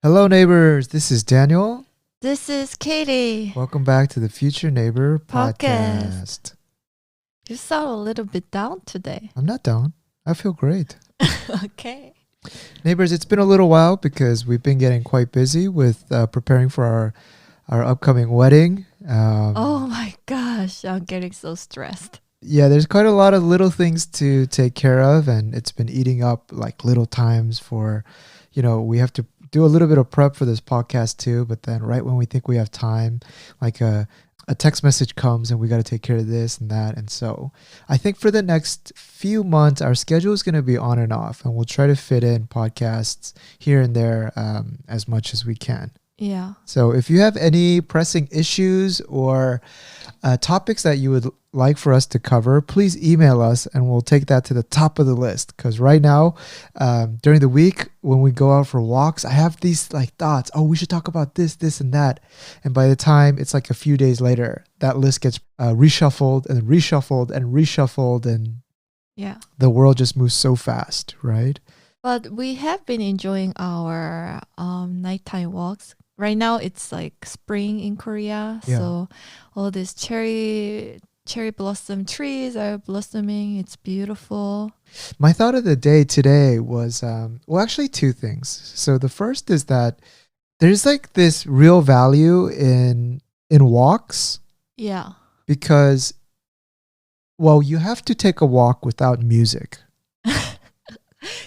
Hello, neighbors. This is Daniel. This is Katie. Welcome back to the Future Neighbor Podcast. podcast. You sound a little bit down today. I'm not down. I feel great. Okay. Neighbors, it's been a little while because we've been getting quite busy with preparing for our upcoming wedding. Oh my gosh, I'm getting so stressed. Yeah, there's quite a lot of little things to take care of, and it's been eating up like little times for, we have to do a little bit of prep for this podcast too, but then right when we think we have time, like a text message comes and we got to take care of this and that. And so I think for the next few months, our schedule is going to be on and off, and we'll try to fit in podcasts here and there as much as we can. Yeah. So if you have any pressing issues or topics that you would like for us to cover, please email us and we'll take that to the top of the list. Because right now, during the week, when we go out for walks, I have these like thoughts, oh, we should talk about this, this, and that. And by the time it's like a few days later, that list gets reshuffled and reshuffled and reshuffled, and Yeah. the world just moves so fast, right? But we have been enjoying our nighttime walks. Right now it's like spring in Korea. Yeah. So all these cherry blossom trees are blossoming. It's beautiful. My thought of the day today was, actually two things. So the first is that there's like this real value in walks, Yeah. because, well, you have to take a walk without music.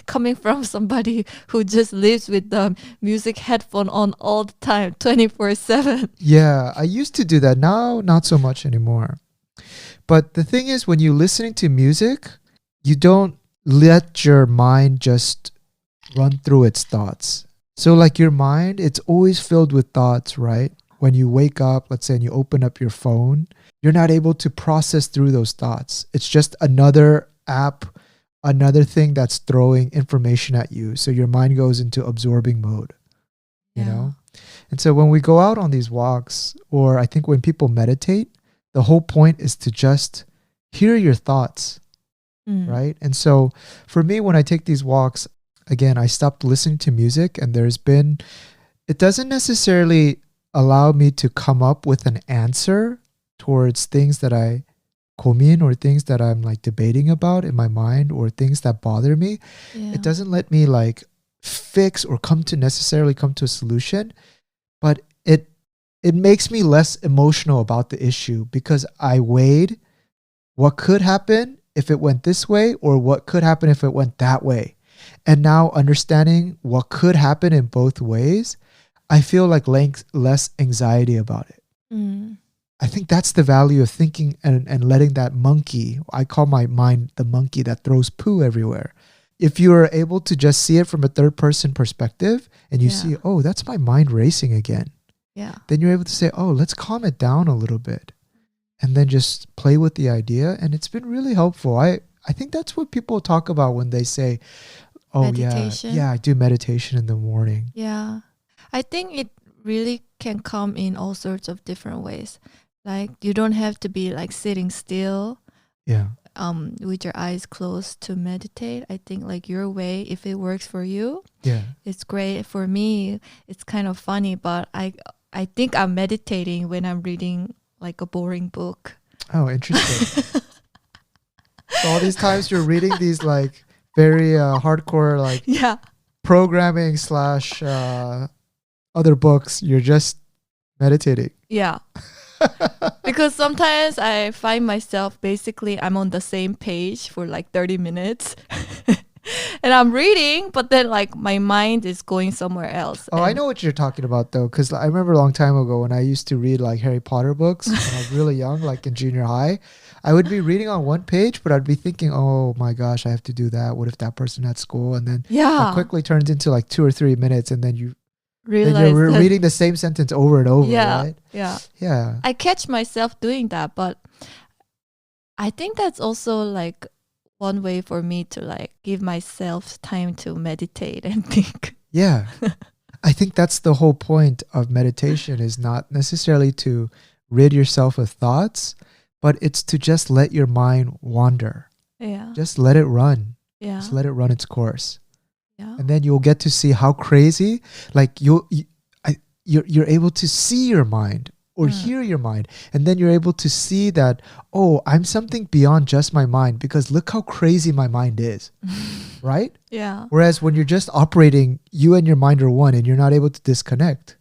Coming from somebody who just lives with the music headphone on all the time, 24/7. Yeah, I used to do that. Now, not so much anymore. But the thing is, when you're listening to music, you don't let your mind just run through its thoughts. So like your mind, it's always filled with thoughts, right? When you wake up, let's say, and you open up your phone, you're not able to process through those thoughts. It's just another app, another thing that's throwing information at you. So your mind goes into absorbing mode, you know? And so when we go out on these walks, or I think when people meditate, the whole point is to just hear your thoughts, right? And so for me, when I take these walks, again, I stopped listening to music, and it doesn't necessarily allow me to come up with an answer towards things that I 고민, or things that I'm like debating about in my mind, or things that bother me. Yeah. It doesn't let me like fix or necessarily come to a solution, but it makes me less emotional about the issue, because I weighed what could happen if it went this way, or what could happen if it went that way. And now understanding what could happen in both ways, I feel like less anxiety about it. I think that's the value of thinking and letting that monkey, I call my mind the monkey that throws poo everywhere. If you are able to just see it from a third person perspective, and you see, oh, that's my mind racing again. Yeah. Then you're able to say, oh, let's calm it down a little bit, and then just play with the idea. And it's been really helpful. I think that's what people talk about when they say, oh, Meditation. yeah, I do meditation in the morning. Yeah. I think it really can come in all sorts of different ways. Like you don't have to be like sitting still Yeah. with your eyes closed to meditate. I think like your way, if it works for you, Yeah. it's great. For me, it's kind of funny, but I think I'm meditating when I'm reading like a boring book. Oh, interesting. So all these times you're reading these like very hardcore like Yeah. programming / other books, you're just meditating. Yeah. Because sometimes I find myself basically I'm on the same page for like 30 minutes and I'm reading, but then like my mind is going somewhere else. Oh, I know what you're talking about though, because I remember a long time ago when I used to read like Harry Potter books when I was really young, like in junior high. I would be reading on one page, but I'd be thinking, oh my gosh, I have to do that. What if that person had school? And then Yeah. it quickly turns into like 2 or 3 minutes, and then you're Realize that- reading the same sentence over and over, Yeah. right? Yeah. Yeah. I catch myself doing that, but I think that's also like one way for me to like give myself time to meditate and think. Yeah. I think that's the whole point of meditation, is not necessarily to rid yourself of thoughts, but it's to just let your mind wander. Yeah. Just let it run. Yeah. Just let it run its course. Yeah. and then you'll get to see how crazy, like you're able to see your mind or hear your mind, and then you're able to see that, oh, I'm something beyond just my mind, because look how crazy my mind is. Right? Yeah. Whereas when you're just operating, you and your mind are one and you're not able to disconnect,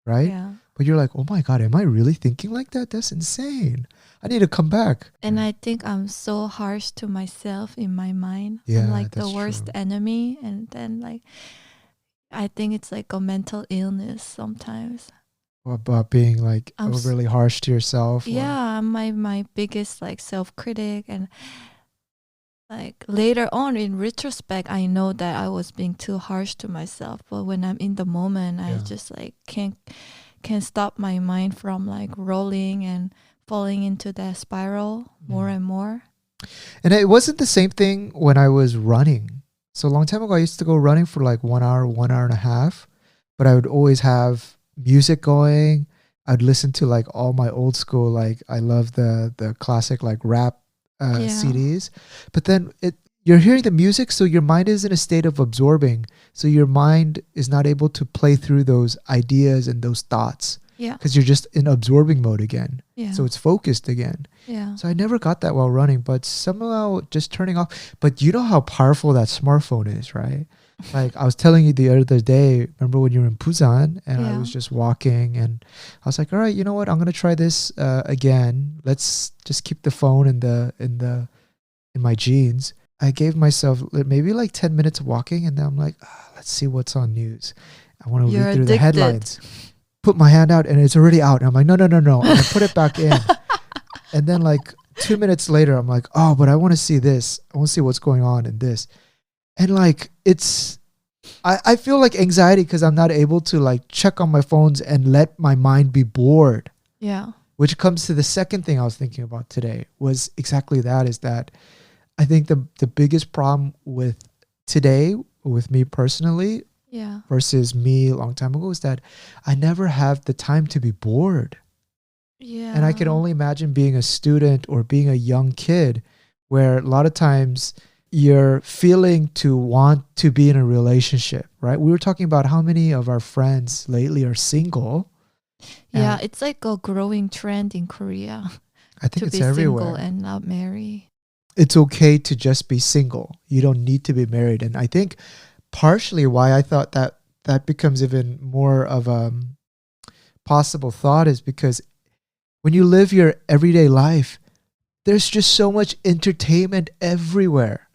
right? Yeah. But you're like, oh my God, am I really thinking like that? That's insane. I need to come back. And I think I'm so harsh to myself in my mind. Yeah, I'm like the that's worst true. enemy. And then like, I think it's like a mental illness sometimes. About being like I'm s- overly harsh to yourself. Yeah, I'm my biggest like self-critic. And like later on in retrospect, I know that I was being too harsh to myself. But when I'm in the moment, I Yeah. just like can't stop my mind from like rolling and falling into that spiral more and more. And it wasn't the same thing when I was running. So a long time ago, I used to go running for like 1 hour, 1 hour and a half. But I would always have music going. I'd listen to like all my old school, like I love the classic like rap Yeah. CDs. But then you're hearing the music, so your mind is in a state of absorbing. So your mind is not able to play through those ideas and those thoughts Yeah. because you're just in absorbing mode again. Yeah. So it's focused again. Yeah. So I never got that while running, but somehow just turning off. But you know how powerful that smartphone is, right? Like I was telling you the other day, remember when you were in Busan and I Yeah. was just walking and I was like, all right, you know what? I'm going to try this again. Let's just keep the phone in my jeans. I gave myself maybe like 10 minutes of walking and then I'm like, let's see what's on news. I want to You're read through the addicted. headlines. Put my hand out and it's already out. And I'm like, no. And I put it back in. And then like 2 minutes later, I'm like, oh, but I want to see this. I want to see what's going on in this. And like, I feel like anxiety because I'm not able to like check on my phones and let my mind be bored. Yeah. Which comes to the second thing I was thinking about today was exactly that, is that I think the biggest problem with today, with me personally, Yeah. versus me a long time ago, is that I never have the time to be bored. Yeah. And I can only imagine being a student or being a young kid where a lot of times you're feeling to want to be in a relationship, right? We were talking about how many of our friends lately are single. Yeah, And it's like a growing trend in Korea I think to it's be everywhere. single and not marry. It's okay to just be single. You don't need to be married. And I think partially why I thought that becomes even more of a possible thought is because when you live your everyday life, there's just so much entertainment everywhere.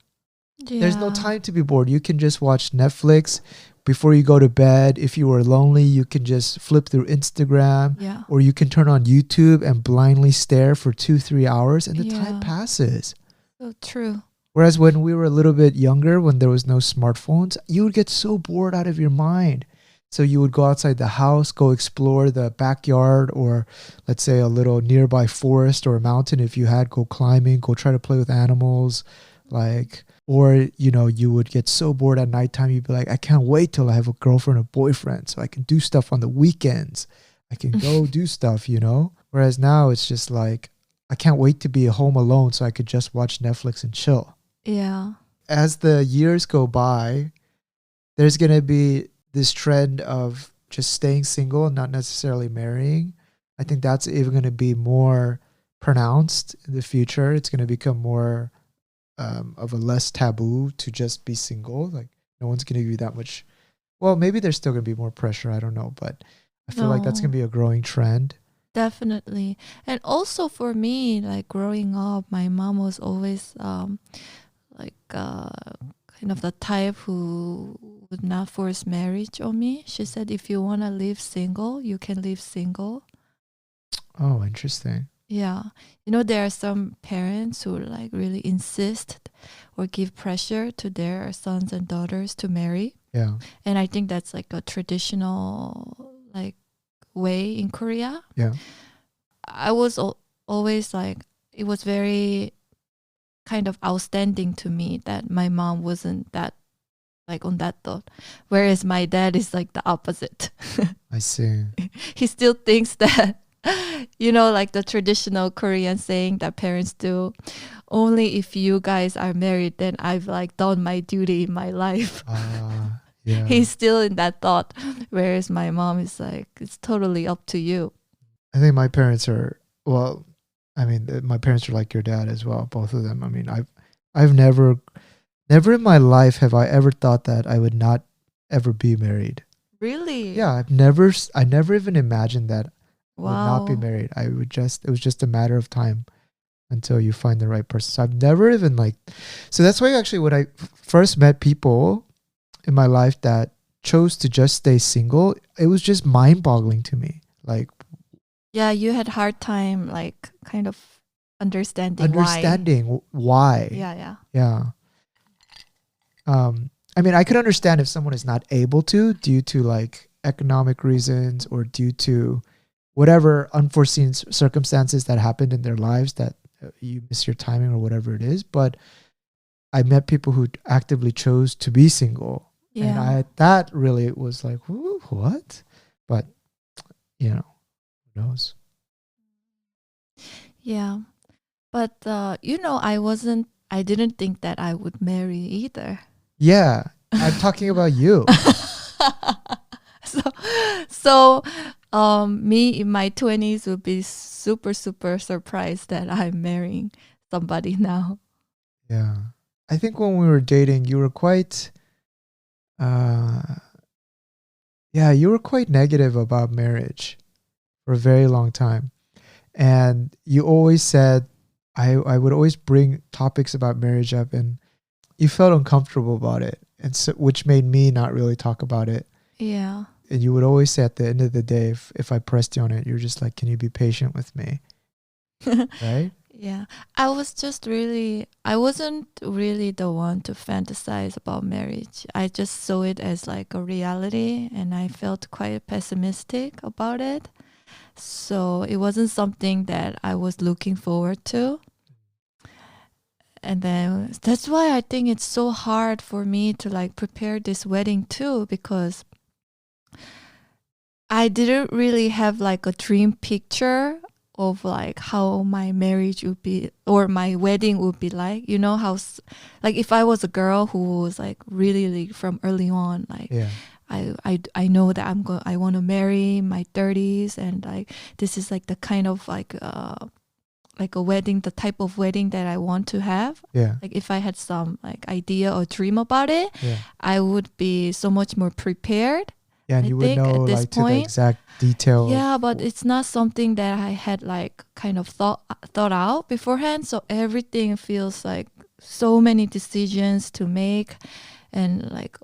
There's no Yeah. time to be bored. You can just watch Netflix before you go to bed. If you are lonely, you can just flip through Instagram, Yeah. or you can turn on YouTube and blindly stare for 2-3 hours and the Yeah. time passes. So true. Whereas when we were a little bit younger, when there was no smartphones, you would get so bored out of your mind. So you would go outside the house, go explore the backyard, or let's say a little nearby forest or a mountain if you had, go climbing, go try to play with animals, like, or, you know, you would get so bored at nighttime, you'd be like, I can't wait till I have a girlfriend or boyfriend so I can do stuff on the weekends. I can go do stuff, you know? Whereas now it's just like, I can't wait to be home alone so I could just watch Netflix and chill. Yeah. As the years go by, there's going to be this trend of just staying single and not necessarily marrying. I think that's even going to be more pronounced in the future. It's going to become more of a less taboo to just be single. Like no one's going to give you that much. Well, maybe there's still going to be more pressure. I don't know, but I feel like that's going to be a growing trend. Definitely. And also for me, like growing up, my mom was always kind of the type who would not force marriage on me. She said, if you want to live single, you can live single. Oh, interesting. Yeah. You know, there are some parents who like really insist or give pressure to their sons and daughters to marry. Yeah. And I think that's like a traditional like way in Korea. Yeah. I was always like, it was very kind of outstanding to me that my mom wasn't that like on that thought. Whereas my dad is like the opposite. I see. He still thinks that, you know, like the traditional Korean saying that parents do, only if you guys are married, then I've like done my duty in my life. Yeah. He's still in that thought. Whereas my mom is like, it's totally up to you. I think my parents are, well, I mean, my parents are like your dad as well, both of them. I mean, I've never in my life have I ever thought that I would not ever be married. Really? Yeah, I never even imagined that I would not be Wow. married. It was just a matter of time until you find the right person. So I've never even so that's why actually when I first met people in my life that chose to just stay single, it was just mind boggling to me. Like, Yeah, you had hard time like kind of understanding why. Yeah. Yeah. I mean, I could understand if someone is not able to due to like economic reasons or due to whatever unforeseen circumstances that happened in their lives that you miss your timing or whatever it is. But I met people who actively chose to be single. And that really was like, what? But, who knows? Yeah. But, I didn't think that I would marry either. Yeah. I'm talking about you. So, me in my 20s would be super, super surprised that I'm marrying somebody now. Yeah. I think when we were dating, you were quite, you were quite negative about marriage for a very long time. And you always said, I would always bring topics about marriage up and you felt uncomfortable about it. And so, which made me not really talk about it. Yeah. And you would always say at the end of the day, if I pressed you on it, you're just like, can you be patient with me? Right? Yeah. I wasn't really the one to fantasize about marriage. I just saw it as like a reality and I felt quite pessimistic about it. So it wasn't something that I was looking forward to. And then that's why I think it's so hard for me to like prepare this wedding too, because I didn't really have like a dream picture of like how my marriage would be or my wedding would be like. You know how like if I was a girl who was like really from early on, like Yeah. I know that I want to marry in my 30s, and like this is like the kind of like a wedding, the type of wedding that I want to have. Yeah. Like if I had some like idea or dream about it, Yeah. I would be so much more prepared. Yeah, and I you would think know at this like to the point. exact detail. Yeah, but it's not something that I had like kind of thought out beforehand. So everything feels like so many decisions to make, and like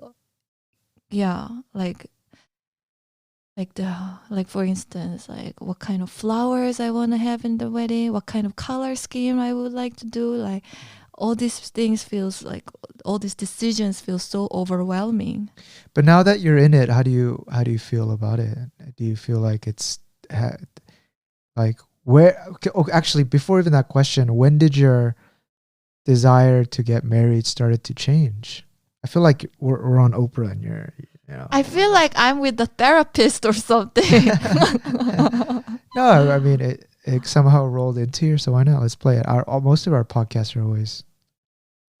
for instance, like what kind of flowers I want to have in the wedding, what kind of color scheme I would like to do, like all these things feels like all these decisions feel so overwhelming. But now that you're in it, how do you feel about it? Do you feel like it's like where? Okay, actually, before even that question, when did your desire to get married started to change? I feel like we're on Oprah and you're. I feel like I'm with the therapist or something. No, I mean it somehow rolled into here, so why not? Let's play it. Most of our podcasts are always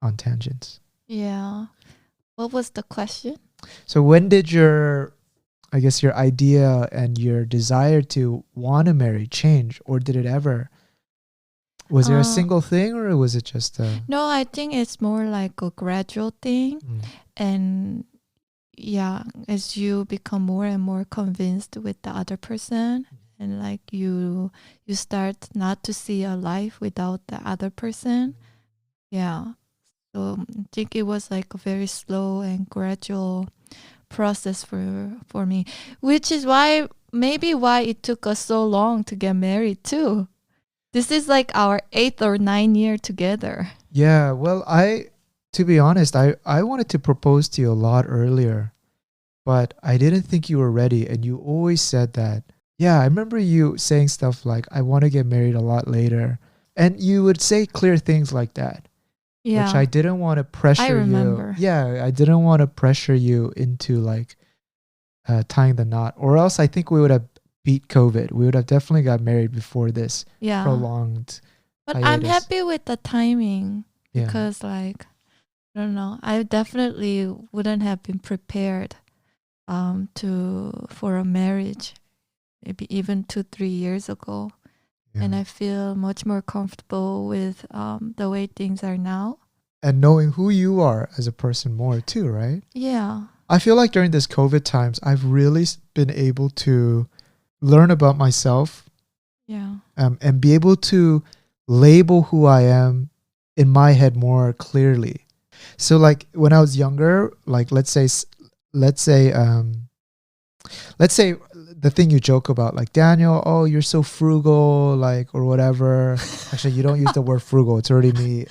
on tangents. Yeah. What was the question? So when did your idea and your desire to want to marry change, or did it ever? Was there a single thing, or was it just a? No, I think it's more like a gradual thing, and yeah, as you become more and more convinced with the other person, and like you start not to see a life without the other person. Yeah. So I think it was like a very slow and gradual process for me, which is why it took us so long to get married too. This is like our 8th or 9th year together. Yeah, well, to be honest, I wanted to propose to you a lot earlier, but I didn't think you were ready. And you always said that. Yeah, I remember you saying stuff like, I want to get married a lot later. And you would say clear things like that. Yeah. Which I didn't want to pressure you. I remember. Yeah, I didn't want to pressure you into like tying the knot. Or else I think we would have beat COVID. We would have definitely got married before this prolonged But I'm hiatus. happy with the timing Yeah. because, like, I don't know, I definitely wouldn't have been prepared for a marriage, maybe even 2-3 years ago. Yeah. And I feel much more comfortable with the way things are now. And knowing who you are as a person more too, right? Yeah. I feel like during this COVID times, I've really been able to learn about myself Yeah. and be able to label who I am in my head more clearly. So like when I was younger, like let's say the thing you joke about, like, Daniel, oh, you're so frugal, like, or whatever. Actually, you don't use the word frugal. It's already me.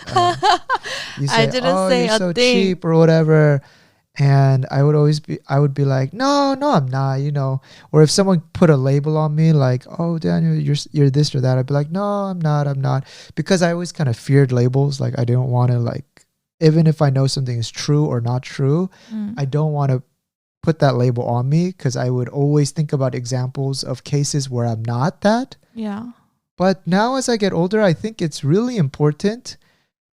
You say, I didn't oh, say you're a so thing. cheap or whatever. And I would be like, no, I'm not, you know. Or if someone put a label on me, like, oh, Daniel, you're this or that, I'd be like, no, I'm not. Because I always kind of feared labels. Like, I didn't want to, like, even if I know something is true or not true, I don't want to put that label on me because I would always think about examples of cases where I'm not that. Yeah. But now as I get older, I think it's really important,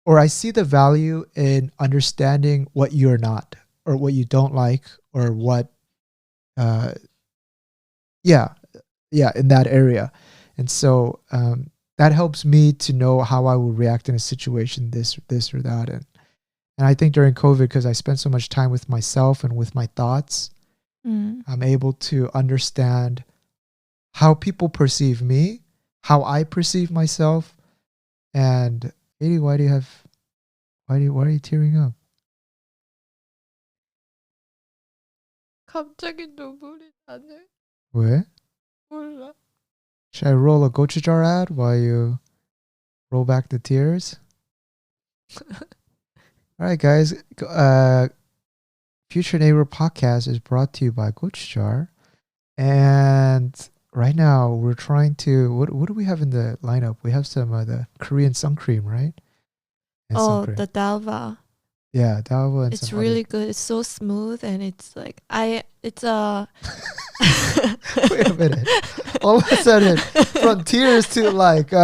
or I see the value in understanding what you're not or what you don't like or what, in that area. And so that helps me to know how I will react in a situation, this or that. And I think during COVID, because I spent so much time with myself and with my thoughts, I'm able to understand how people perceive me, how I perceive myself. And Katie, why are you tearing up? 갑자기 눈물이 나네. 왜? 몰라. Should I roll a Gochujar ad while you roll back the tears? All right, guys. Future Neighbor Podcast is brought to you by Gochujar. And right now we're trying to, what do we have in the lineup? We have some the Korean sun cream, right? And sun Oh, cream. the dalva. Yeah, dalva and It's some really good. It's so smooth and it's like it's a Wait a minute. All of a sudden, from tears to like, you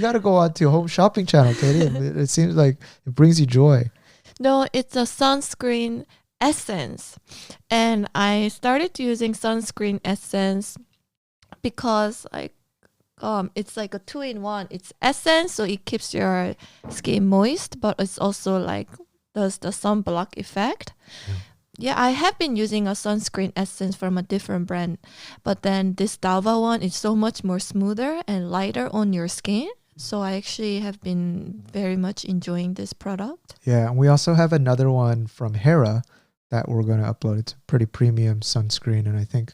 got to go on to Home Shopping Channel, Katie. It seems like it brings you joy. No, it's a sunscreen essence. And I started using sunscreen essence because like it's like a 2-in-1. It's essence, so it keeps your skin moist, but it's also like does the sunblock effect. Yeah, I have been using a sunscreen essence from a different brand, but then this Dalva one is so much more smoother and lighter on your skin. So I actually have been very much enjoying this product. Yeah, and we also have another one from Hera that we're going to upload. It's a pretty premium sunscreen, and I think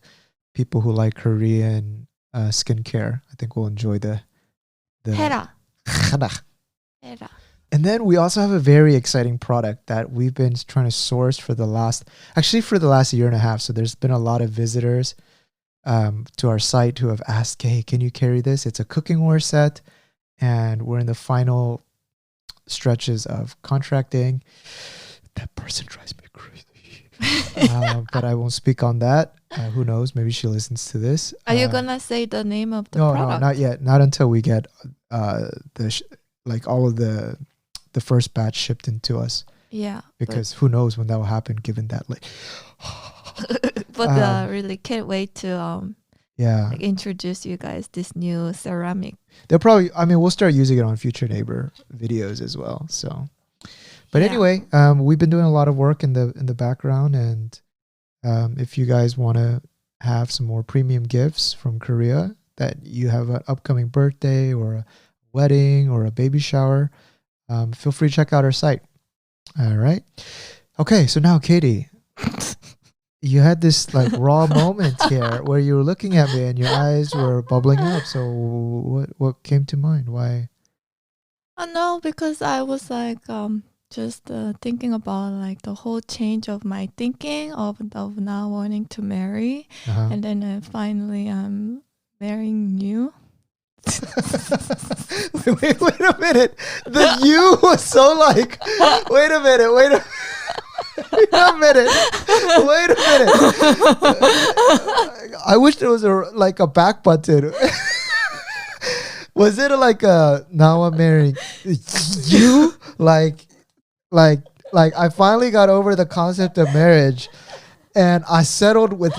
people who like Korean skincare, I think will enjoy the Hera. Hera. Hera. And then we also have a very exciting product that we've been trying to source for the last year and a half. So there's been a lot of visitors to our site who have asked, hey, can you carry this? It's a cookware set, and we're in the final stretches of contracting. That person drives me crazy. But I won't speak on that. Who knows? Maybe she listens to this. Are you going to say the name of the no, product? No, not yet. Not until we get all of the first batch shipped into us. Yeah. Because who knows when that will happen, given that but really can't wait to introduce you guys this new ceramic. They'll probably, we'll start using it on Future Neighbor videos as well. So, but anyway, we've been doing a lot of work in the background, and if you guys want to have some more premium gifts from Korea, that you have an upcoming birthday or a wedding or a baby shower, feel free to check out our site. All right. Okay, so now Katie, you had this like raw moment here where you were looking at me and your eyes were bubbling up. So what came to mind? Why? No, because I was like just thinking about like the whole change of my thinking of now wanting to marry, and then finally I'm marrying you. wait a minute. The you was so like, wait a minute. I wish there was a back button. Was it like a now I'm marrying you? Like like I finally got over the concept of marriage and I settled with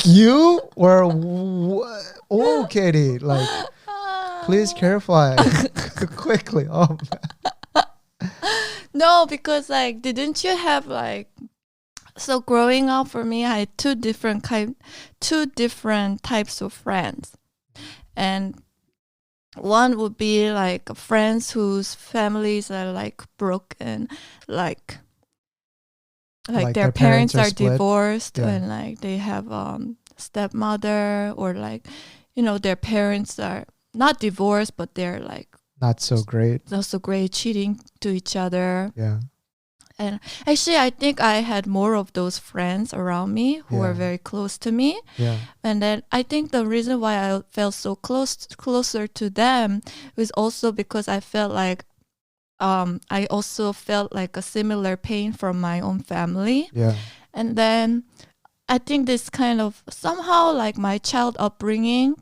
you or oh Katie, like please clarify quickly. Oh No, because like, didn't you have like, so growing up for me, I had two different types of friends, and one would be like friends whose families are like broken, like like their their parents parents are are split. divorced, Yeah. and like they have stepmother, or like, their parents are not divorced, but they're like Not so great. not so great, cheating to each other. Yeah. And actually, I think I had more of those friends around me who were Yeah. very close to me. Yeah. And then I think the reason why I felt so closer to them was also because I felt like I also felt like a similar pain from my own family. Yeah. And then I think this kind of somehow, like, my child upbringing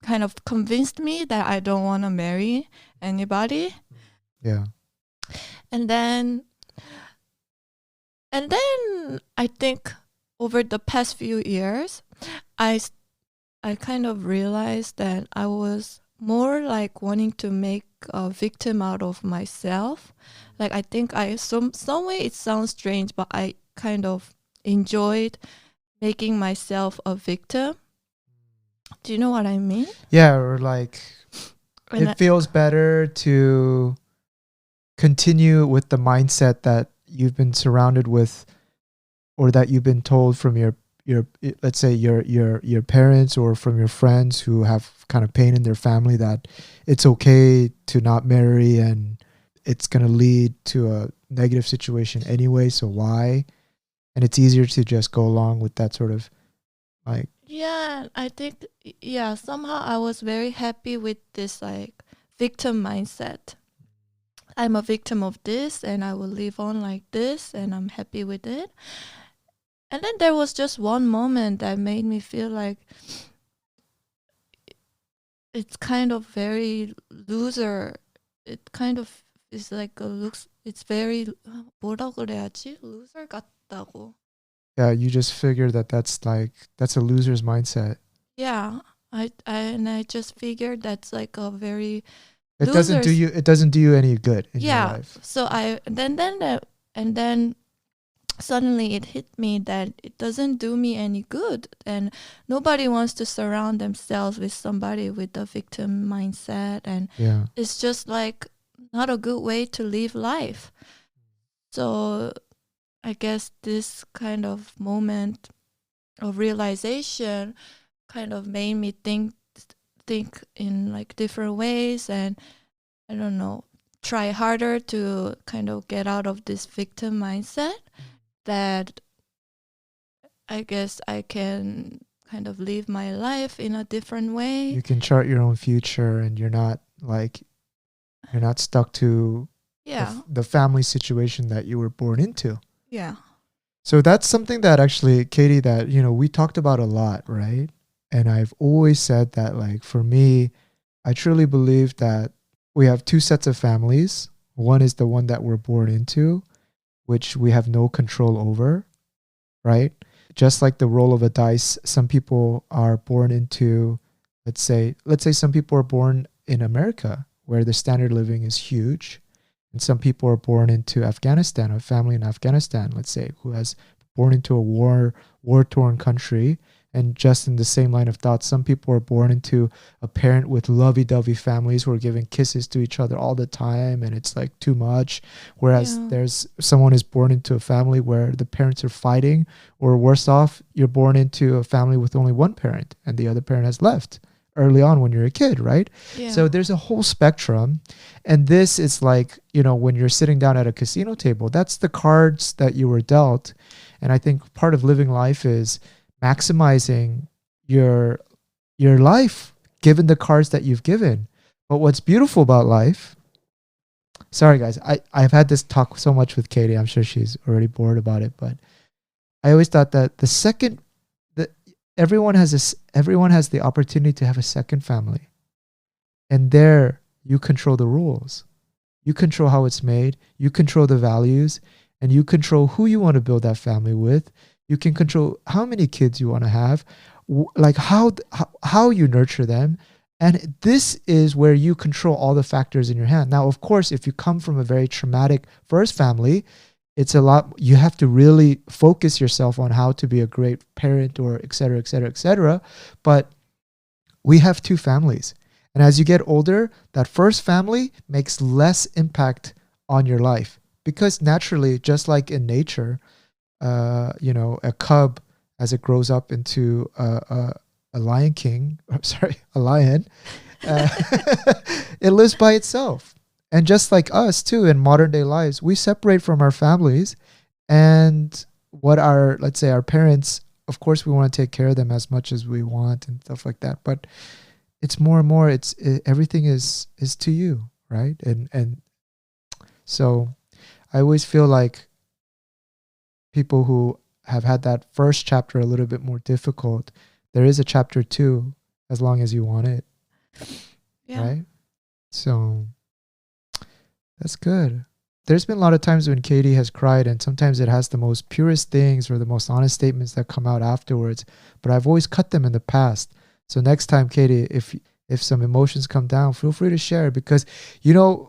kind of convinced me that I don't want to marry anybody. Yeah. And then I think over the past few years, I kind of realized that I was more like wanting to make a victim out of myself. Like, I think some way it sounds strange, but I kind of enjoyed making myself a victim. Do you know what I mean? Yeah, or like And it feels better to continue with the mindset that you've been surrounded with or that you've been told from your let's say your parents or from your friends who have kind of pain in their family that it's okay to not marry and it's going to lead to a negative situation anyway, so why? And it's easier to just go along with that sort of like yeah, I think, yeah, somehow I was very happy with this like victim mindset. I'm a victim of this and I will live on like this and I'm happy with it. And then there was just one moment that made me feel like it's kind of very loser. It kind of is like it's very, 뭐라 그래야지? loser 같다고. yeah, you just figure that that's a loser's mindset. Yeah, I just figured that's like a very It doesn't do you any good in your life. So and then suddenly it hit me that it doesn't do me any good, and nobody wants to surround themselves with somebody with a victim mindset, and Yeah. it's just like not a good way to live life. So I guess this kind of moment of realization kind of made me think in like different ways, and I don't know, try harder to kind of get out of this victim mindset, that I guess I can kind of live my life in a different way. You can chart your own future and you're not stuck to Yeah. the family situation that you were born into. Yeah. So that's something that actually, Katie, that, we talked about a lot, right? And I've always said that, like, for me, I truly believe that we have two sets of families. One is the one that we're born into, which we have no control over, right? Just like the roll of a dice, some people are born into, let's say some people are born in America where the standard of living is huge. And some people are born into Afghanistan, a family in Afghanistan, let's say, who has born into a war-torn country. And just in the same line of thought, some people are born into a parent with lovey-dovey families who are giving kisses to each other all the time, and it's like too much. Whereas there's someone is born into a family where the parents are fighting, or worse off, you're born into a family with only one parent and the other parent has left early on when you're a kid, right? Yeah. So there's a whole spectrum. And this is like, when you're sitting down at a casino table, that's the cards that you were dealt. And I think part of living life is maximizing your life given the cards that you've given. But what's beautiful about life, sorry guys, I've had this talk so much with Katie, I'm sure she's already bored about it, but I always thought that the second that everyone has the opportunity to have a second family. And there you control the rules. You control how it's made. You control the values, and you control who you want to build that family with. You can control how many kids you want to have, like how you nurture them. And this is where you control all the factors in your hand. Now, of course, if you come from a very traumatic first family, it's a lot. You have to really focus yourself on how to be a great parent, or et cetera, et cetera, et cetera. But we have two families. And as you get older, that first family makes less impact on your life, because naturally, just like in nature, a cub, as it grows up into a lion king, a lion, it lives by itself. And just like us too, in modern day lives, we separate from our families, and let's say our parents, of course, we want to take care of them as much as we want and stuff like that. But it's more and more, everything is to you, right? And so I always feel like people who have had that first chapter a little bit more difficult, there is a chapter 2 as long as you want it. Yeah. Right? So that's good. There's been a lot of times when Katie has cried, and sometimes it has the most purest things or the most honest statements that come out afterwards, but I've always cut them in the past. So next time, Katie, if some emotions come down, feel free to share, because a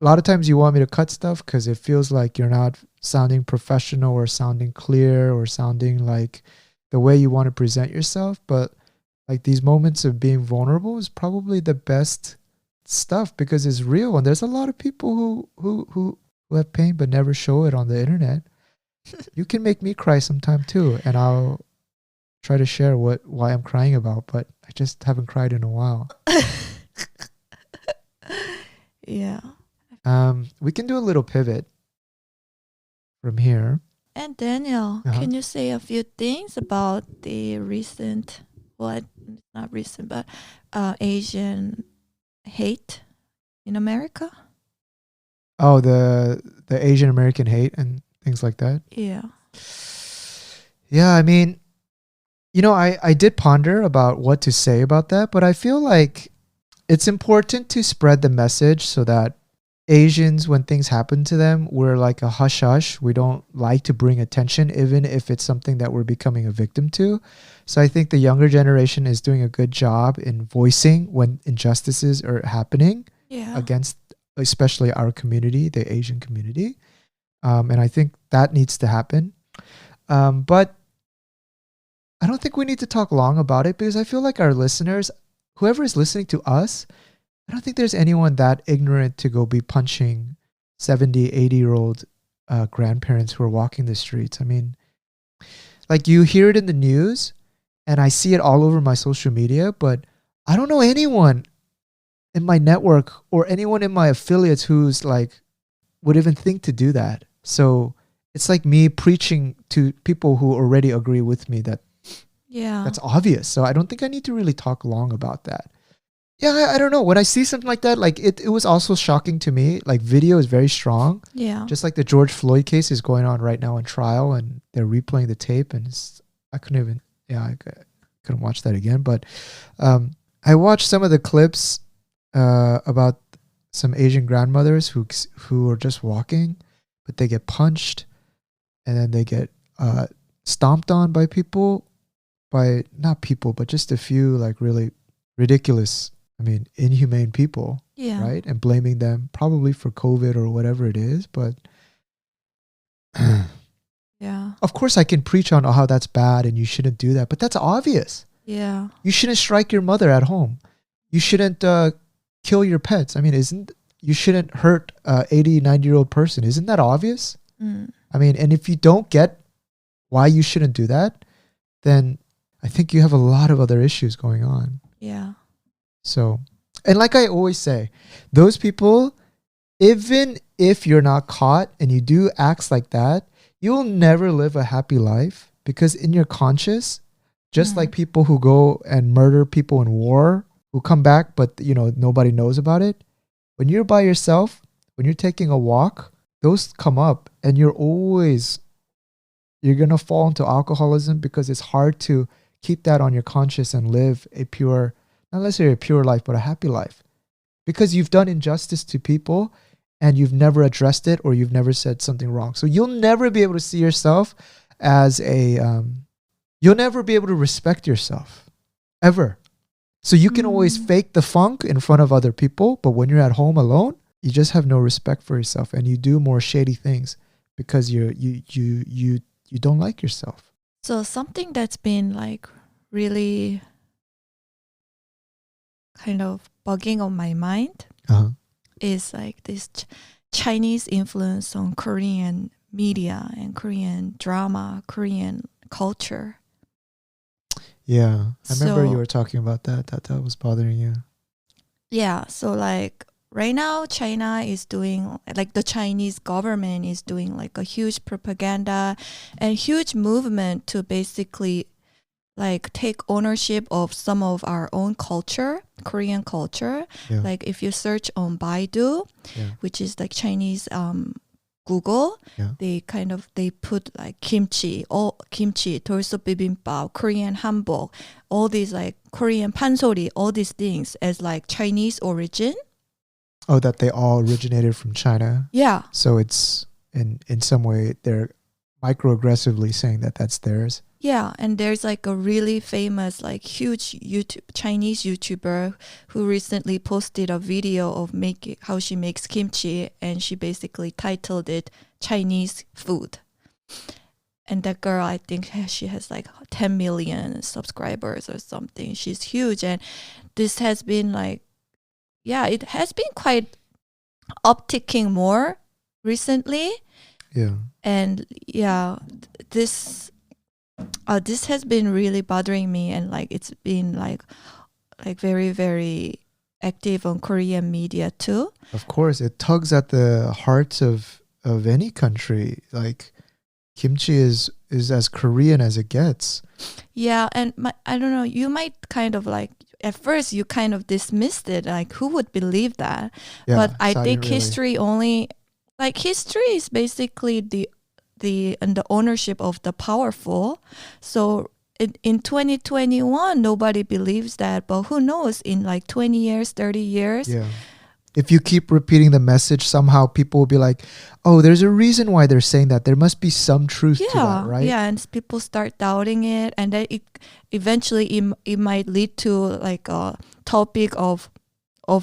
lot of times you want me to cut stuff because it feels like you're not sounding professional or sounding clear or sounding like the way you want to present yourself. But like these moments of being vulnerable is probably the best stuff, because it's real. And there's a lot of people who have pain but never show it on the internet. You can make me cry sometime too, and I'll try to share why I'm crying about, but I just haven't cried in a while. Yeah. We can do a little pivot from here. And Daniel, can you say a few things about the recent, not recent, but Asian hate in America? Oh, the Asian American hate and things like that? Yeah. Yeah, I mean, I did ponder about what to say about that, but I feel like it's important to spread the message so that Asians, when things happen to them, we're like a hush-hush. We don't like to bring attention, even if it's something that we're becoming a victim to. So I think the younger generation is doing a good job in voicing when injustices are happening against, especially our community, the Asian community. And I think that needs to happen. But I don't think we need to talk long about it, because I feel like our listeners, whoever is listening to us, I don't think there's anyone that ignorant to go be punching 70, 80-year-old grandparents who are walking the streets. I mean, like, you hear it in the news, and I see it all over my social media, but I don't know anyone in my network or anyone in my affiliates who's like, would even think to do that. So it's like me preaching to people who already agree with me that that's obvious. So I don't think I need to really talk long about that. Yeah, I don't know. When I see something like that, like it was also shocking to me. Like, video is very strong. Yeah. Just like the George Floyd case is going on right now in trial, and they're replaying the tape, and I couldn't watch that again. But I watched some of the clips about some Asian grandmothers who are just walking, but they get punched, and then they get stomped on by not people, but just a few like really ridiculous, inhumane people, right? And blaming them probably for COVID or whatever it is. But of course I can preach on how that's bad and you shouldn't do that, but that's obvious. Yeah. You shouldn't strike your mother at home. You shouldn't kill your pets. You shouldn't hurt 80, 90-year-old person. Isn't that obvious? And if you don't get why you shouldn't do that, then I think you have a lot of other issues going on. Yeah. So, and like I always say, those people, even if you're not caught and you do acts like that, you'll never live a happy life, because in your conscious, just like people who go and murder people in war, who come back, but nobody knows about it. When you're by yourself, when you're taking a walk, those come up, and you're going to fall into alcoholism, because it's hard to keep that on your conscious and live a pure, not necessarily a pure life, but a happy life. Because you've done injustice to people and you've never addressed it or you've never said something wrong. So you'll never be able to see yourself as you'll never be able to respect yourself, ever. So you can always fake the funk in front of other people, but when you're at home alone, you just have no respect for yourself and you do more shady things because you don't like yourself. So something that's been like really kind of bugging on my mind is like this Chinese influence on Korean media and Korean drama, Korean culture. Yeah, I remember So- you were talking about that was bothering you. Yeah, so like right now China is doing, like the Chinese government is doing like a huge propaganda and huge movement to basically like take ownership of some of our own culture, Korean culture. Yeah. Like if you search on Baidu, Yeah. which is like Chinese Google, Yeah. they put like kimchi, 돌솥 bibimbap, Korean hanbok, all these like Korean pansori, all these things as like Chinese origin. Oh, that they all originated from China. Yeah. So it's in some way they're microaggressively saying that that's theirs. Yeah, and there's like a really famous, like huge Chinese YouTuber who recently posted a video of how she makes kimchi, and she basically titled it Chinese food. And that girl, I think she has like 10 million subscribers or something. She's huge, and this has been like, yeah, it has been quite upticking more recently. Yeah. And yeah, this has been really bothering me, and like it's been like very, very active on Korean media too. Of course, it tugs at the hearts of any country. Like kimchi is as Korean as it gets. Yeah, and I don't know, you might kind of like, at first you kind of dismissed it, like who would believe that? Yeah, But I so think didn't really- history only, like history is basically the ownership of the powerful. So in 2021, nobody believes that, but who knows, in like 20 years, 30 years. Yeah. If you keep repeating the message, somehow people will be like, oh, there's a reason why they're saying that. There must be some truth to that, right? Yeah, and people start doubting it, and then it eventually it might lead to like a topic of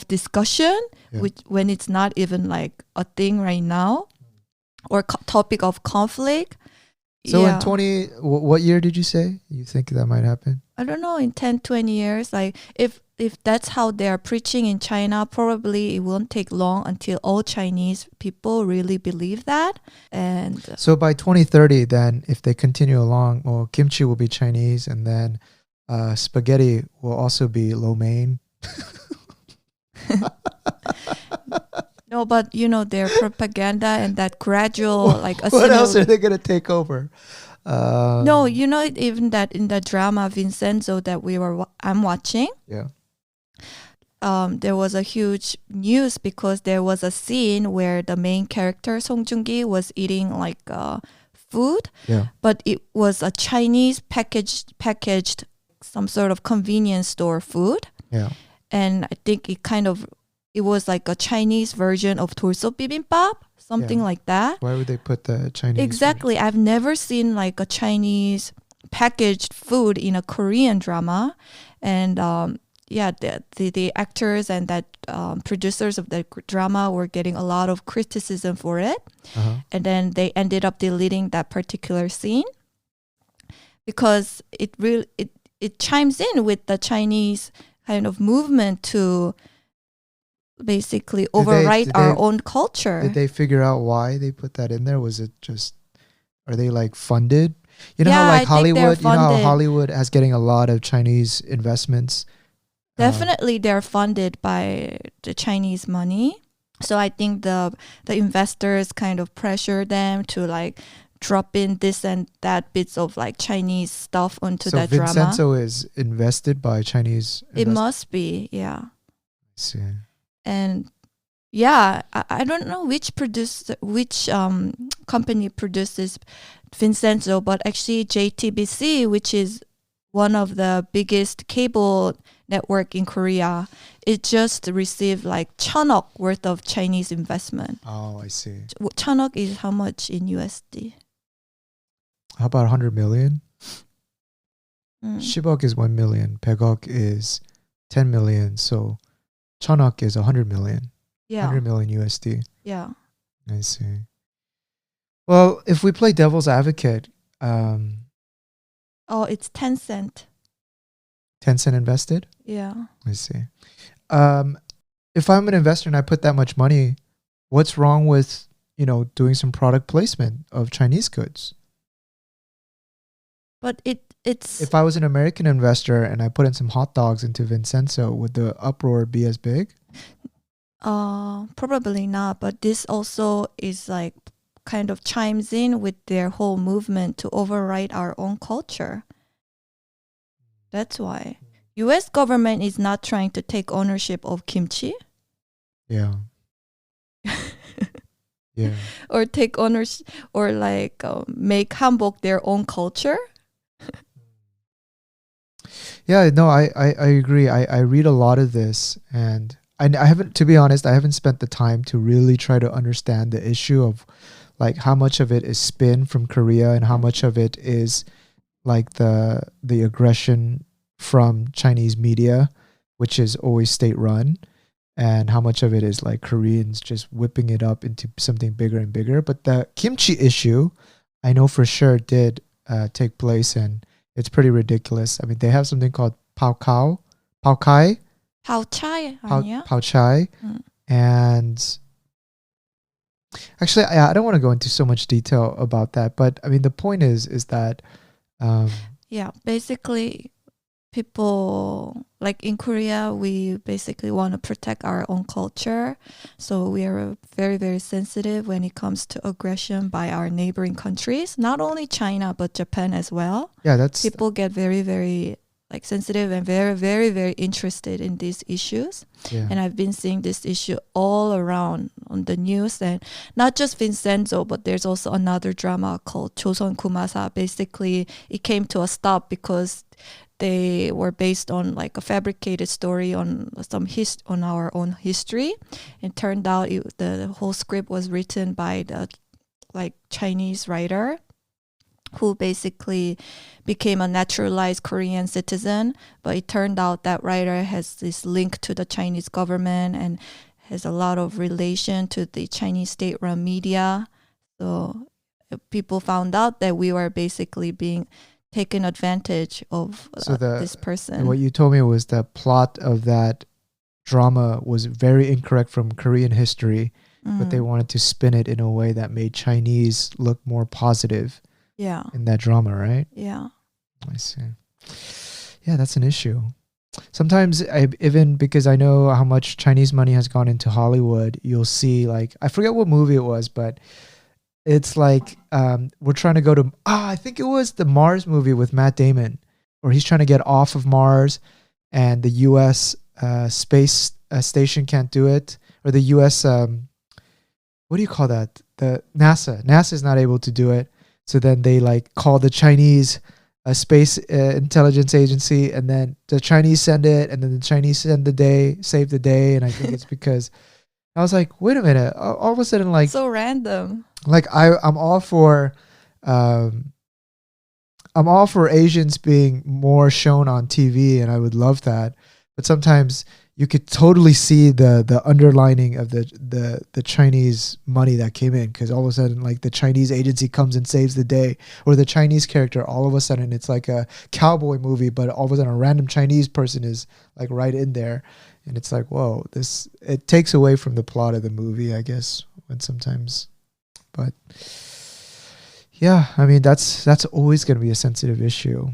discussion, Yeah. which when it's not even like a thing right now, or topic of conflict. So Yeah. in what year did you say you think that might happen? I don't know, in 10, 20 years, like if that's how they are preaching in China, probably it won't take long until all Chinese people really believe that. And So by 2030, then if they continue along, well, kimchi will be Chinese, and then spaghetti will also be lo mein. no, but you know, their propaganda and that gradual like What else are they gonna take over? No, you know, even that in the drama Vincenzo that I'm watching, Yeah. there was a huge news because there was a scene where the main character Song Joong-ki was eating like food, Yeah. but it was a Chinese packaged some sort of convenience store food, Yeah. and I think it was like a Chinese version of 돌솥 bibimbap, something Yeah. like that. Why would they put the Chinese? Exactly. I've never seen like a Chinese packaged food in a Korean drama. And yeah, the actors and that producers of the drama were getting a lot of criticism for it. Uh-huh. And then they ended up deleting that particular scene because it chimes in with the Chinese kind of movement to basically overwrite our own culture. Did they figure out why they put that in there? Was it just, are they like funded? You know Yeah, how I like think they're Hollywood, you know how funded. Hollywood has getting a lot of Chinese investments. Definitely, they're funded by the Chinese money. So I think the investors kind of pressure them to like drop in this and that bits of like Chinese stuff onto So that drama. Vincenzo is invested by Chinese. It must be, yeah. I see. And yeah, I don't know which company produces Vincenzo, but actually JTBC, which is one of the biggest cable network in Korea, it just received like 1,000억 worth of Chinese investment. Oh, I see. 1,000억 is how much in USD? How about 100 million? Mm. 10억 is 1 million. 100억 is 10 million. So 1,000억 is 100 million. Yeah. 100 million USD. Yeah. I see. Well, if we play devil's advocate, Oh, it's Tencent. Tencent invested? Yeah. I see. If I'm an investor and I put that much money, what's wrong with, doing some product placement of Chinese goods? But it's If I was an American investor and I put in some hot dogs into Vincenzo, would the uproar be as big? probably not, but this also is like kind of chimes in with their whole movement to override our own culture. That's why US government is not trying to take ownership of kimchi Yeah. Yeah. or take ownership or like make hanbok their own culture. Yeah, no, I agree. I read a lot of this, and I haven't, to be honest, I haven't spent the time to really try to understand the issue of like how much of it is spin from Korea and how much of it is like the aggression from Chinese media, which is always state run, and how much of it is like Koreans just whipping it up into something bigger and bigger. But the kimchi issue, I know for sure did take place, and it's pretty ridiculous. I mean, they have something called pao kai, How chai 아니야? pao chai, Mm. and actually, I don't want to go into so much detail about that. But I mean, the point is that Yeah, basically people like in Korea, we basically want to protect our own culture. So we are very, very sensitive when it comes to aggression by our neighboring countries, not only China, but Japan as well. yeah, that's People get very, very like sensitive and very, very, very interested in these issues. yeah. And I've been seeing this issue all around on the news, and not just Vincenzo, but there's also another drama called 조선 구마사. Basically, it came to a stop because they were based on like a fabricated story on on our own history. It turned out the whole script was written by the like Chinese writer who basically became a naturalized Korean citizen. But it turned out that writer has this link to the Chinese government and has a lot of relation to the Chinese state-run media. So people found out that we were basically being taken advantage of So this person. what you told me was the plot of that drama was very incorrect from Korean history, but they wanted to spin it in a way that made Chinese look more positive Yeah. in that drama, right? Yeah. I see. Yeah, that's an issue. Sometimes even because I know how much Chinese money has gone into Hollywood, you'll see like, I forget what movie it was, but it's like we're trying to go to, I think it was the Mars movie with Matt Damon, where he's trying to get off of Mars and the U.S. Space station can't do it, or the U.S. What do you call that? The NASA is not able to do it. So then they like call the Chinese space intelligence agency, and then the Chinese send it, and then the Chinese save the day. And I think it's because I was like, wait a minute, all of a sudden, like, So random. like I'm all for Asians being more shown on TV, and I would love that. But sometimes you could totally see the underlining of the Chinese money that came in, because all of a sudden, like, the Chinese agency comes and saves the day, or the Chinese character, all of a sudden it's like a cowboy movie, but all of a sudden a random Chinese person is like right in there, and it's like, whoa, it takes away from the plot of the movie, I guess, when sometimes. But yeah, I mean, that's always going to be a sensitive issue.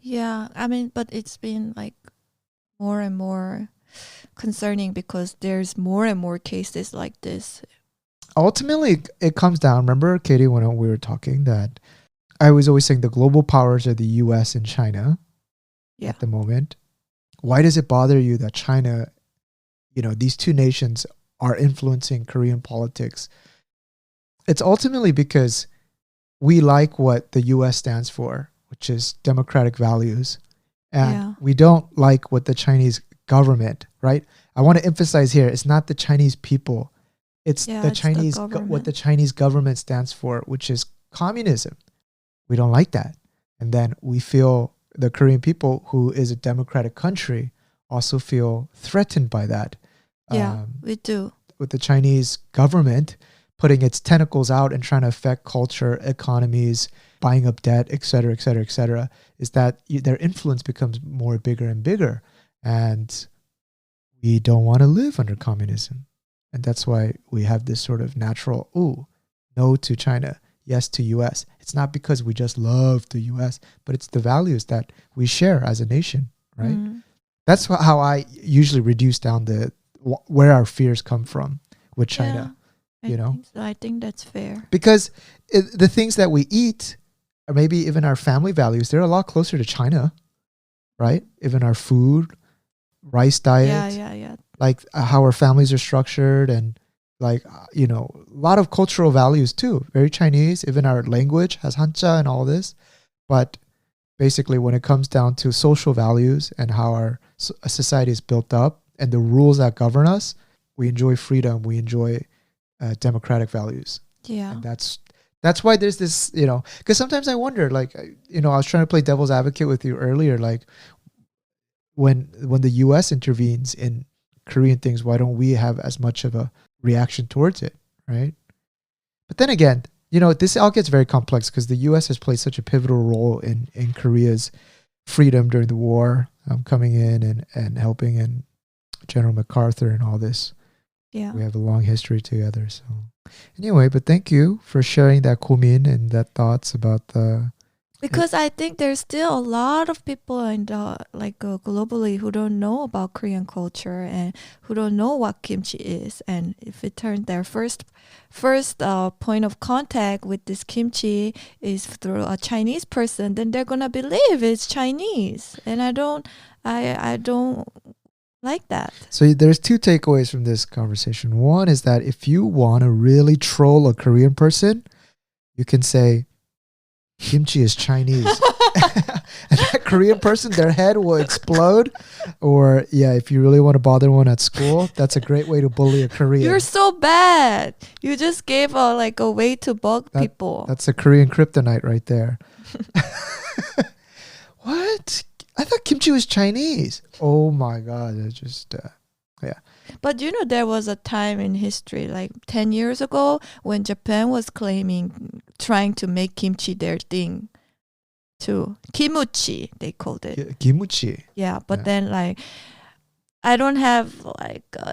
Yeah. I mean, but it's been like more and more concerning because there's more and more cases like this. Ultimately, it comes down, remember, Katie, when we were talking, that I was always saying the global powers are the US and China at the moment. Why does it bother you that China, these two nations are influencing Korean politics? It's ultimately because we like what the US stands for. which is democratic values. And Yeah. we don't like what the Chinese government, right? I want to emphasize here, it's not the Chinese people. It's Yeah, the it's the Chinese, what government. the Chinese government stands for, which is communism. We don't like that. And then we feel the Korean people, who is a democratic country, also feel threatened by that. Yeah, we do. With the Chinese government putting its tentacles out and trying to affect culture, economies, buying up debt, et cetera, et cetera, et cetera, is that their influence becomes more bigger and bigger. And we don't want to live under communism. And that's why we have this sort of natural, no to China, yes to US. It's not because we just love the US, but it's the values that we share as a nation, right? Mm. That's how I usually reduce down where our fears come from with China, Yeah, you know? think so. I think that's fair. Because the things that we eat, or maybe even our family values, they're a lot closer to China, right? Even our food, rice diet, Yeah. like how our families are structured, and like, a lot of cultural values too. Very Chinese. Even our language has Hanja and all this. But basically, when it comes down to social values and how our society is built up and the rules that govern us, we enjoy freedom. We enjoy democratic values. Yeah. And that's why there's this, because sometimes I wonder, like, I was trying to play devil's advocate with you earlier, like when the US intervenes in Korean things, why don't we have as much of a reaction towards it, right? But then again, this all gets very complex because the US has played such a pivotal role in Korea's freedom during the war, coming in and helping in General MacArthur and all this. Yeah. We have a long history together. So anyway, but thank you for sharing that 고민 and that thoughts about the... Because I think there's still a lot of people globally who don't know about Korean culture and who don't know what kimchi is. And if it turns their first point of contact with this kimchi is through a Chinese person, then they're gonna believe it's Chinese. And I don't like that. So there's two takeaways from this conversation. One is that if you want to really troll a Korean person, you can say, kimchi is Chinese. And that Korean person, their head will explode. Or, if you really want to bother one at school, that's a great way to bully a Korean. You're so bad. You just gave a way to bug people. That's a Korean Kryptonite right there. What? I thought kimchi was Chinese. Oh my God. It's just, But there was a time in history, like 10 years ago, when Japan was trying to make kimchi their thing too. Kimuchi, they called it. Kimuchi. Yeah, but then I don't have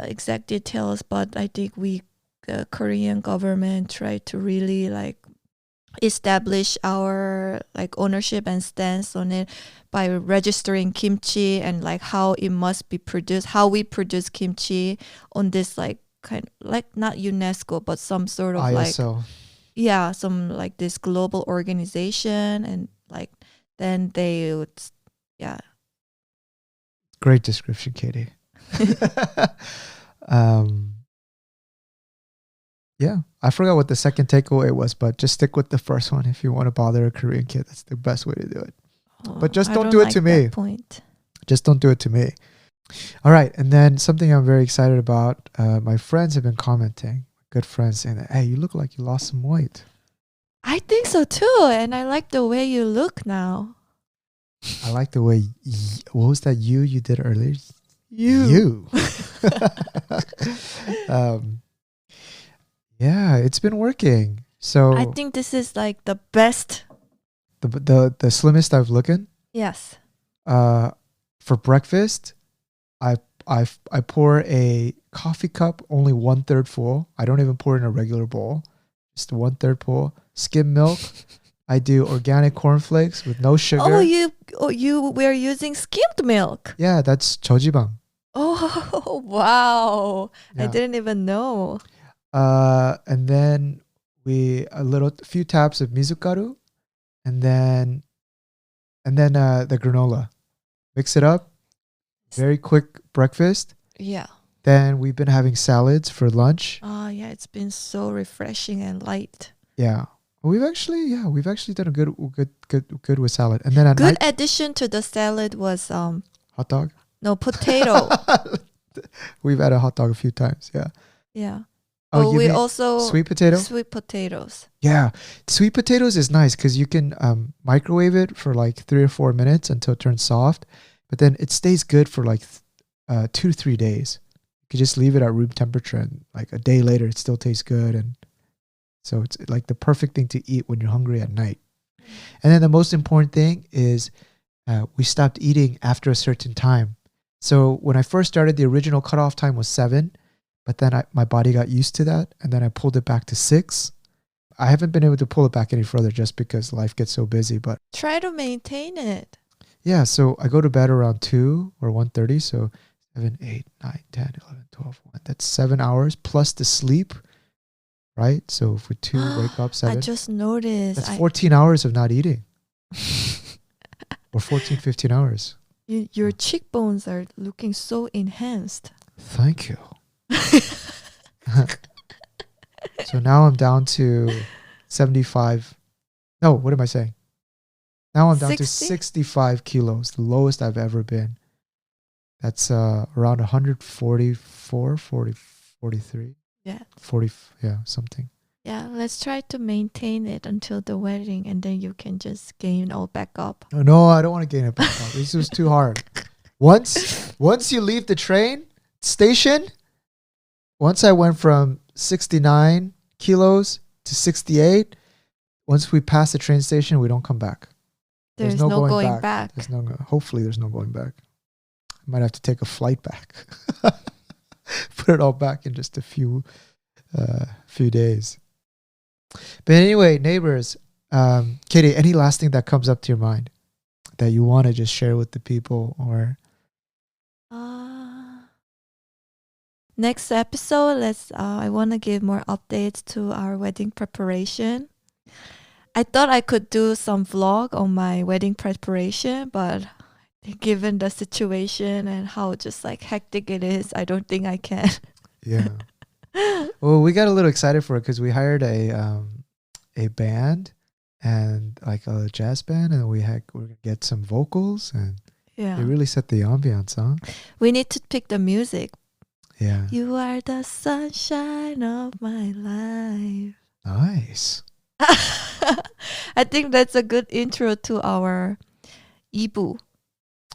exact details, but I think the Korean government tried to really establish our ownership and stance on it by registering kimchi and how it must be produced, how we produce kimchi on this not UNESCO but some sort of ISO. Some this global organization, and then they would Great description, Katie. I forgot what the second takeaway was, but just stick with the first one if you want to bother a Korean kid. That's the best way to do it. But just don't do it to me. Point. Just don't do it to me. All right. And then something I'm very excited about. My friends have been commenting, good friends, saying that, hey, you look like you lost some weight. I think so too. And I like the way you look now. I like the way, what was that you did earlier? You. It's been working. So I think this is the best. The slimmest I've looking. Yes. For breakfast, I pour a coffee cup only 1/3 full. I don't even pour it in a regular bowl. Just 1/3 full. Skim milk. I do organic cornflakes with no sugar. You were using skimmed milk. Yeah, that's 저지방. Oh wow! Yeah. I didn't even know. And then a few taps of mizukaru, and then the granola. Mix it up. Very quick breakfast. Yeah. Then we've been having salads for lunch. Oh yeah, it's been so refreshing and light. Yeah. We've actually done a good with salad. And then at Good night, addition to the salad was hot dog. no potato. We've had a hot dog a few times. Yeah. Yeah. Oh, But you we mean also sweet potato? sweet potatoes. Yeah, sweet potatoes is nice because you can microwave it for like 3 or 4 minutes until it turns soft, but then it stays good for like 2 to 3 days. You could just leave it at room temperature, and like a day later, it still tastes good, and so it's like the perfect thing to eat when you're hungry at night. And then the most important thing is we stopped eating after a certain time. So when I first started, the original cutoff time was 7, but then my body got used to that, and then I pulled it back to 6. I haven't been able to pull it back any further just because life gets so busy. But Try to maintain it. yeah, so I go to bed around 2 or 1:30. So 7, 8, 9, 10, 11, 12, 1. That's 7 hours plus the sleep, right? So if we 2 wake up 7, I just noticed. that's 14 hours of not eating. Or 14, 15 hours. Your cheekbones are looking so enhanced. Thank you. So now I'm down to 75. No, what am I saying? Now I'm down to 60? 65 kilos, the lowest I've ever been. That's around 144, 40, 43. Yeah. 40, yeah, something. Yeah, let's try to maintain it until the wedding, and then you can just gain all back up. Oh, no, I don't want to gain it back up. This was too hard. Once you leave the train station, once I went from 69 kilos to 68, once we pass the train station, we don't come back. There's no going back. Hopefully there's no going back. I might have to take a flight back. Put it all back in just a few days. But anyway, neighbors, Katie, any last thing that comes up to your mind that you want to just share with the people? Or Next episode, I want to give more updates to our wedding preparation. I thought I could do some vlog on my wedding preparation, but given the situation and how just like hectic it is, I don't think I can. yeah. Well, we got a little excited for it because we hired a band and like a jazz band, and we're gonna get some vocals, and Yeah. they really set the ambiance, huh? We need to pick the music. Yeah. You are the sunshine of my life. Nice. I think that's a good intro to our Ibu.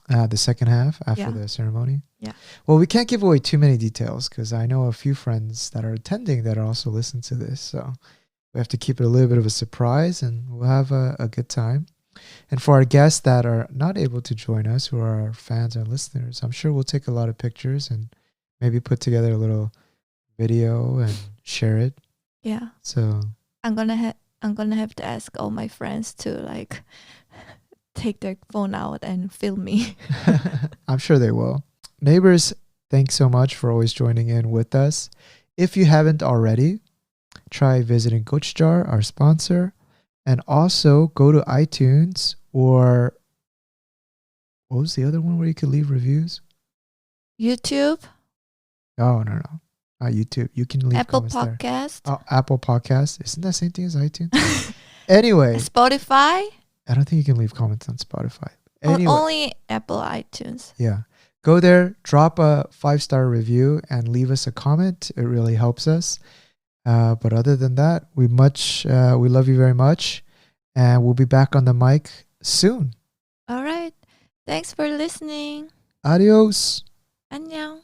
The second half after Yeah. the ceremony. Yeah. Well, we can't give away too many details because I know a few friends that are attending that are also listening to this. So we have to keep it a little bit of a surprise, and we'll have a good time. And for our guests that are not able to join us, who are our fans and listeners, I'm sure we'll take a lot of pictures and maybe put together a little video and share it. Yeah. So I'm gonna have to ask all my friends to like take their phone out and film me. I'm sure they will. Neighbors, thanks so much for always joining in with us. If you haven't already, try visiting Gochujar, our sponsor, and also go to iTunes, or what was the other one where you could leave reviews? YouTube, Oh, no. Not YouTube. You can leave Apple comments there. Podcast, Oh, Apple Podcast. Isn't that the same thing as iTunes? Anyway, Spotify. I don't think you can leave comments on Spotify. Anyway, Only Apple iTunes. yeah. Go there, drop a 5-star review, and leave us a comment. It really helps us. But other than that, we love you very much, and we'll be back on the mic soon. All right. Thanks for listening. Adios. 안녕.